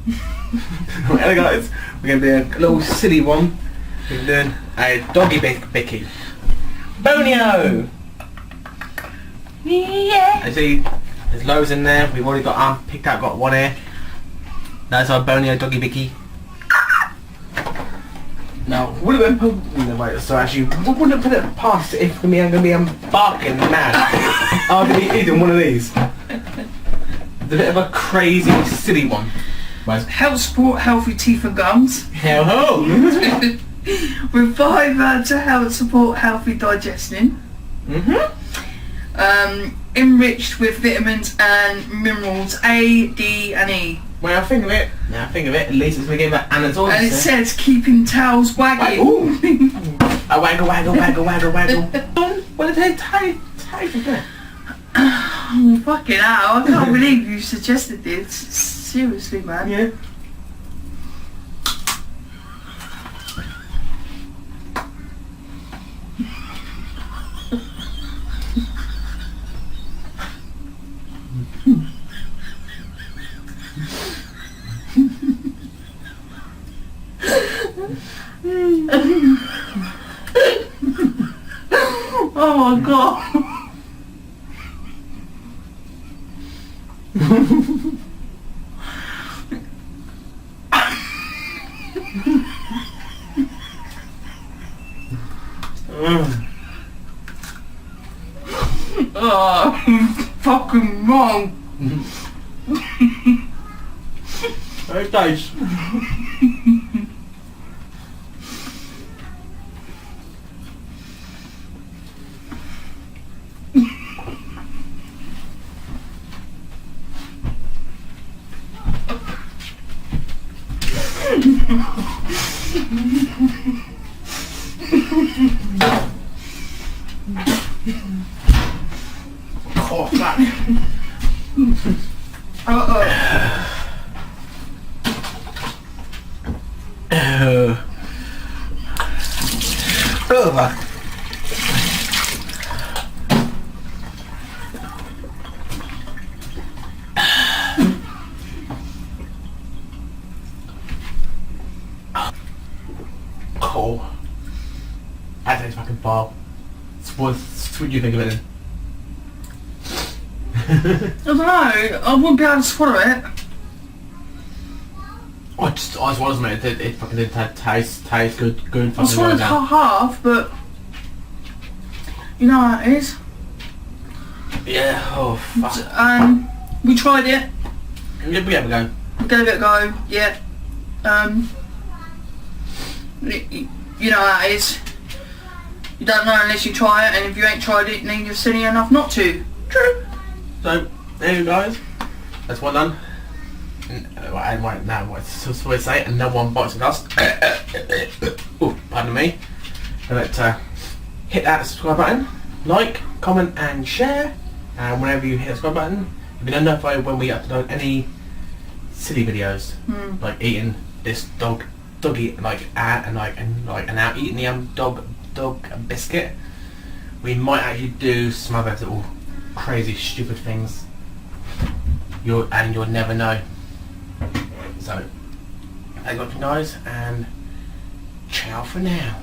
Hello guys, we're going to do a little silly one. We're doing a doggy bicky. Bonio! Yeah! I see there's loads in there. We've already got picked out, got one here. That's our Bonio doggy bicky. Now, wouldn't put it past it if I'm going to be barking mad. I'm going to be eating one of these. It's a bit of a crazy, silly one. Help support healthy teeth and gums. Hell-ho! With fibre to help support healthy digestion. Enriched with vitamins and minerals A, D and E. When I think of it, at least it's going to give that anatomy. And it says keeping tails wagging. A waggle, waggle, waggle, waggle, waggle. What did they tie from there? Oh, fucking hell, I can't believe you suggested this. Seriously, man. Yeah. Oh my god. Oh, fucking wrong. Very nice. Oh, fuck. Cool. That tastes fucking foul. What do you think of it then? I don't know, I wouldn't be able to swallow it. I just swallowed it. It fucking did taste good. I swallowed half, but you know how it is. Yeah. Oh fuck. We tried it. Yeah, we have a go. We gave it a go. Yeah. You know how it is. You don't know unless you try it, and if you ain't tried it, then you're silly enough not to. True. So there you guys. That's one done. Now what's we say? And no one bites the dust. Oh, pardon me. But hit that subscribe button, like, comment, and share. And whenever you hit the subscribe button, you'll be notified when we upload any silly videos, like eating this doggy and now eating the dog biscuit. We might actually do some other little crazy stupid things. You'll never know. So thank you guys, and ciao for now.